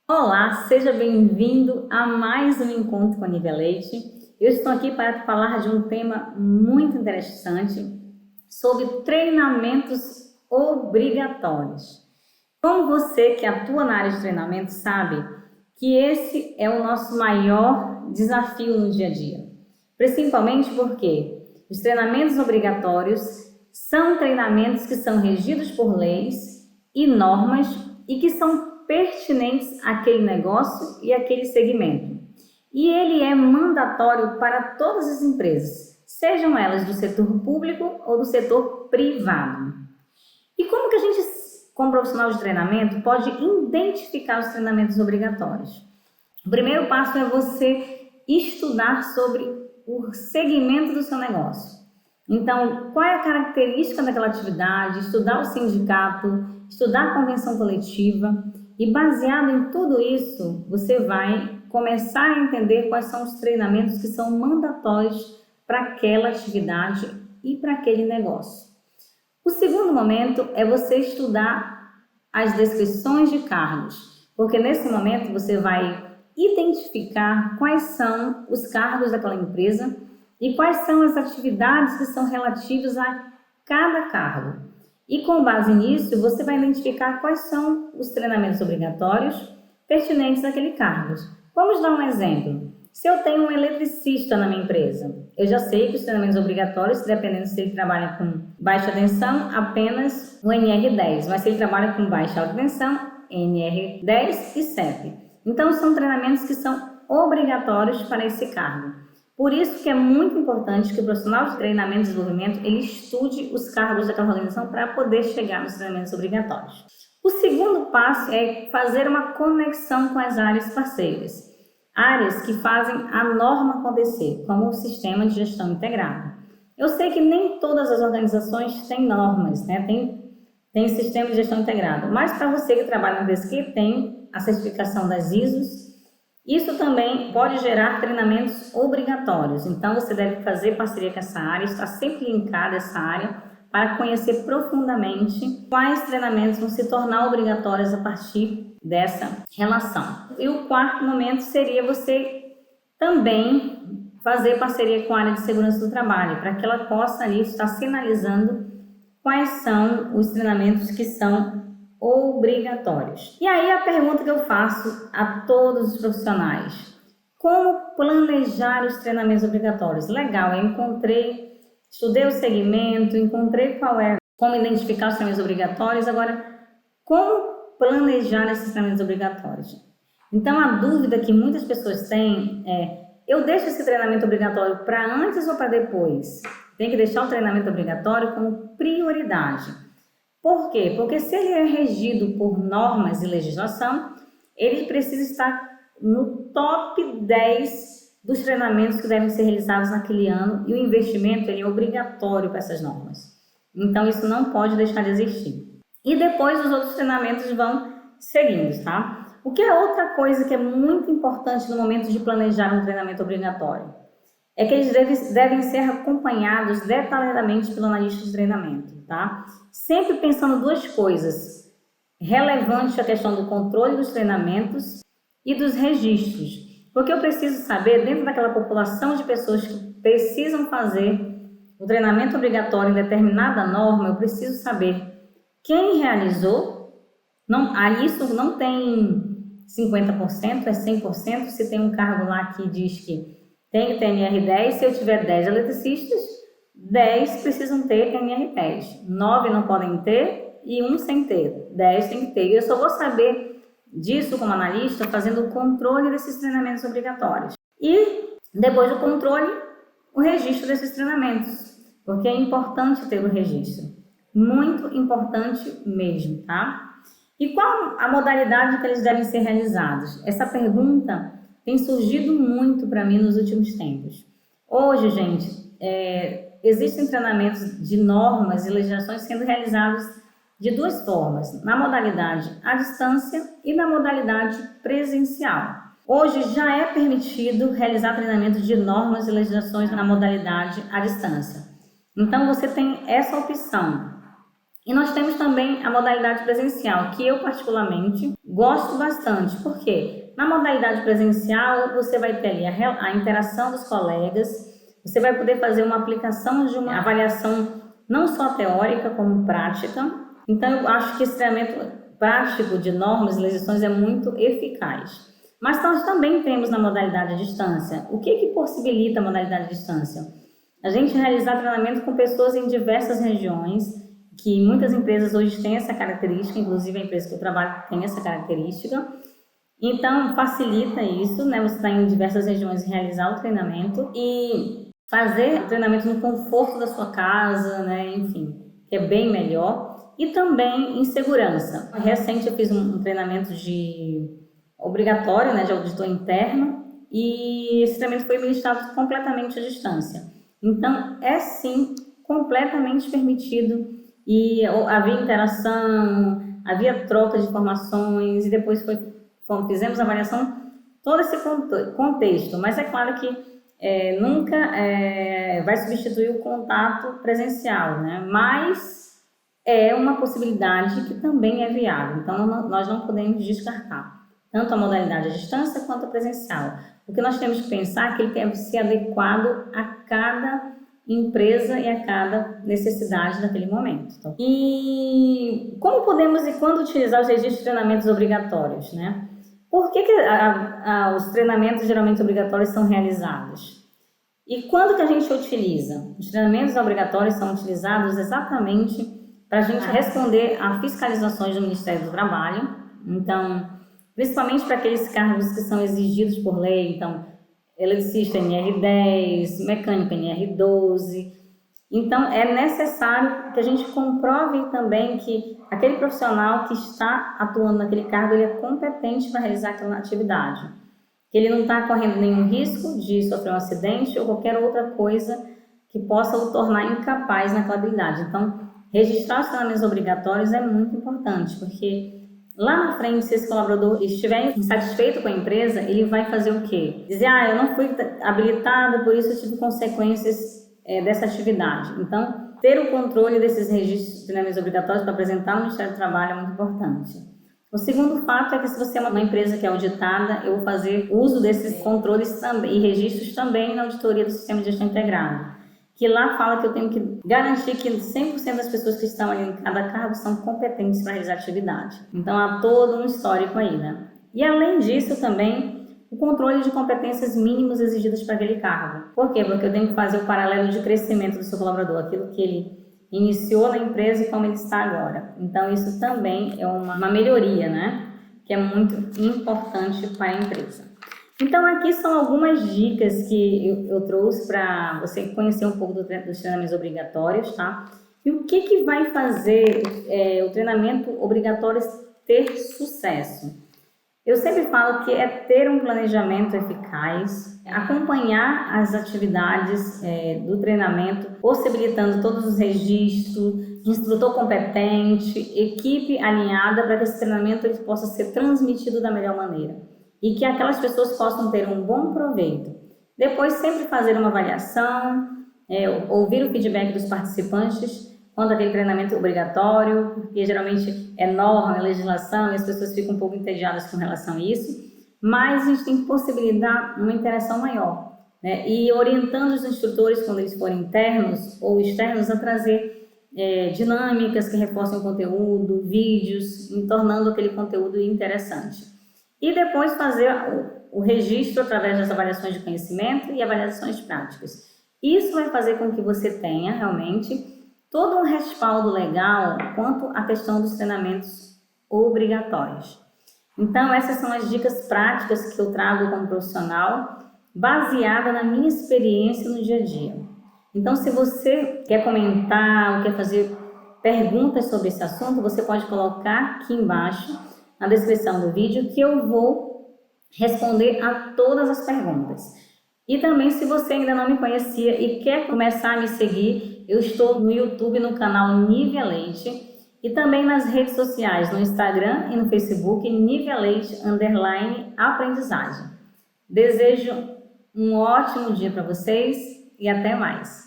Olá, seja bem-vindo a mais um encontro com a Nívia Leite. Eu estou aqui para te falar de um tema muito interessante sobre treinamentos obrigatórios. Como você que atua na área de treinamento sabe que esse é o nosso maior desafio no dia a dia, principalmente porque os treinamentos obrigatórios são treinamentos que são regidos por leis e normas e que são pertinentes àquele negócio e àquele segmento. E ele é mandatório para todas as empresas, sejam elas do setor público ou do setor privado. E como que a gente, como profissional de treinamento, pode identificar os treinamentos obrigatórios? O primeiro passo é você estudar sobre o segmento do seu negócio. Então, qual é a característica daquela atividade, estudar o sindicato, estudar a convenção coletiva e baseado em tudo isso, você vai começar a entender quais são os treinamentos que são mandatórios para aquela atividade e para aquele negócio. O segundo momento é você estudar as descrições de cargos, porque nesse momento você vai identificar quais são os cargos daquela empresa e quais são as atividades que são relativas a cada cargo. E com base nisso, você vai identificar quais são os treinamentos obrigatórios pertinentes àquele cargo. Vamos dar um exemplo. Se eu tenho um eletricista na minha empresa, eu já sei que os treinamentos obrigatórios, dependendo se ele trabalha com baixa tensão, apenas o NR10, mas se ele trabalha com baixa alta tensão, NR10 e CEP. Então, são treinamentos que são obrigatórios para esse cargo. Por isso que é muito importante que o profissional de treinamento e desenvolvimento ele estude os cargos daquela organização para poder chegar nos treinamentos obrigatórios. O segundo passo é fazer uma conexão com as áreas parceiras, áreas que fazem a norma acontecer, como o sistema de gestão integrado. Eu sei que nem todas as organizações têm normas, né? Tem sistema de gestão integrado, mas para você que trabalha na empresa que tem a certificação das ISOs, isso também pode gerar treinamentos obrigatórios. Então, você deve fazer parceria com essa área, estar sempre linkado a essa área para conhecer profundamente quais treinamentos vão se tornar obrigatórios a partir dessa relação. E o quarto momento seria você também fazer parceria com a área de segurança do trabalho, para que ela possa ali estar sinalizando quais são os treinamentos que são obrigatórios. E aí a pergunta que eu faço a todos os profissionais: como planejar os treinamentos obrigatórios? Legal, estudei o segmento, encontrei como identificar os treinamentos obrigatórios, agora como planejar esses treinamentos obrigatórios? Então a dúvida que muitas pessoas têm é: eu deixo esse treinamento obrigatório para antes ou para depois? Tem que deixar o treinamento obrigatório como prioridade. Por quê? Porque se ele é regido por normas e legislação, ele precisa estar no top 10 dos treinamentos que devem ser realizados naquele ano e o investimento ele é obrigatório para essas normas. Então, isso não pode deixar de existir. E depois os outros treinamentos vão seguindo, tá? O que é outra coisa que é muito importante no momento de planejar um treinamento obrigatório? É que eles devem ser acompanhados detalhadamente pelo analista de treinamento, tá? Sempre pensando duas coisas relevantes: a questão do controle dos treinamentos e dos registros. Porque eu preciso saber, dentro daquela população de pessoas que precisam fazer o treinamento obrigatório em determinada norma, eu preciso saber quem realizou. Isso não tem 50%, é 100%. Se tem um cargo lá que diz que tem que ter NR10, se eu tiver 10 eletricistas, 10 precisam ter NR10, 9 não podem ter e 1 sem ter, 10 tem que ter. E eu só vou saber disso como analista fazendo o controle desses treinamentos obrigatórios. E depois do controle, o registro desses treinamentos, porque é importante ter o registro, muito importante mesmo, tá? E qual a modalidade que eles devem ser realizados? Essa pergunta tem surgido muito para mim nos últimos tempos. Hoje, gente, existem treinamentos de normas e legislações sendo realizados de duas formas: na modalidade à distância e na modalidade presencial. Hoje já é permitido realizar treinamento de normas e legislações na modalidade à distância. Então, você tem essa opção. E nós temos também a modalidade presencial, que eu particularmente gosto bastante. Por quê? Na modalidade presencial, você vai ter ali a interação dos colegas, você vai poder fazer uma aplicação de uma avaliação não só teórica, como prática. Então, eu acho que esse treinamento prático de normas e legislações é muito eficaz. Mas nós também temos na modalidade à distância. O que possibilita a modalidade à distância? A gente realizar treinamento com pessoas em diversas regiões, que muitas empresas hoje têm essa característica, inclusive a empresa que eu trabalho tem essa característica. Então, facilita isso, né? Você está em diversas regiões e realizar o treinamento e fazer o treinamento no conforto da sua casa, né? Enfim, que é bem melhor. E também em segurança. Recente eu fiz um treinamento obrigatório, né, de auditor interno, e esse treinamento foi ministrado completamente à distância. Então, é sim completamente permitido e havia interação, havia troca de informações e depois fizemos a avaliação, todo esse contexto, mas é claro que nunca vai substituir o contato presencial, né? Mas é uma possibilidade que também é viável, então nós não podemos descartar tanto a modalidade à distância quanto a presencial. O que nós temos que pensar é que ele deve ser adequado a cada empresa e a cada necessidade daquele momento. Então, e como podemos e quando utilizar os registros de treinamentos obrigatórios, né? Por que os treinamentos geralmente obrigatórios são realizados? E quando que a gente utiliza? Os treinamentos obrigatórios são utilizados exatamente para a gente responder a fiscalizações do Ministério do Trabalho. Então, principalmente para aqueles cargos que são exigidos por lei, então, eletricista NR10, mecânico NR12. Então, é necessário que a gente comprove também que aquele profissional que está atuando naquele cargo, ele é competente para realizar aquela atividade. Que ele não está correndo nenhum risco de sofrer um acidente ou qualquer outra coisa que possa o tornar incapaz naquela habilidade. Então, registrar os treinamentos obrigatórios é muito importante, porque lá na frente, se esse colaborador estiver insatisfeito com a empresa, ele vai fazer o quê? Dizer, eu não fui habilitado, por isso eu tive consequências dessa atividade. Então, ter o controle desses registros de treinamentos obrigatórios para apresentar no Ministério do Trabalho é muito importante. O segundo fato é que se você é uma empresa que é auditada, eu vou fazer uso desses controles e registros também na auditoria do Sistema de Gestão Integrado, que lá fala que eu tenho que garantir que 100% das pessoas que estão ali em cada cargo são competentes para realizar a atividade. Então, há todo um histórico aí, né? E, além disso, também, o controle de competências mínimas exigidas para aquele cargo. Por quê? Porque eu tenho que fazer o paralelo de crescimento do seu colaborador, aquilo que ele iniciou na empresa e como ele está agora. Então, isso também é uma melhoria, né? Que é muito importante para a empresa. Então, aqui são algumas dicas que eu trouxe para você conhecer um pouco dos treinamentos obrigatórios, tá? E o que vai fazer o treinamento obrigatório ter sucesso? Eu sempre falo que é ter um planejamento eficaz, acompanhar as atividades do treinamento, possibilitando todos os registros, instrutor competente, equipe alinhada para que esse treinamento ele possa ser transmitido da melhor maneira e que aquelas pessoas possam ter um bom proveito. Depois, sempre fazer uma avaliação, ouvir o feedback dos participantes quanto àquele treinamento obrigatório, porque geralmente é norma, é legislação, e as pessoas ficam um pouco entediadas com relação a isso, mas a gente tem que possibilitar uma interação maior, né? E orientando os instrutores, quando eles forem internos ou externos, a trazer dinâmicas que reforcem o conteúdo, vídeos, tornando aquele conteúdo interessante. E depois fazer o registro através das avaliações de conhecimento e avaliações práticas. Isso vai fazer com que você tenha realmente todo um respaldo legal quanto à questão dos treinamentos obrigatórios. Então, essas são as dicas práticas que eu trago como profissional, baseada na minha experiência no dia a dia. Então, se você quer comentar ou quer fazer perguntas sobre esse assunto, você pode colocar aqui embaixo na descrição do vídeo que eu vou responder a todas as perguntas. E também, se você ainda não me conhecia e quer começar a me seguir, eu estou no YouTube, no canal Nívia Leite, e também nas redes sociais, no Instagram e no Facebook, Nívia Leite _aprendizagem. Desejo um ótimo dia para vocês e até mais.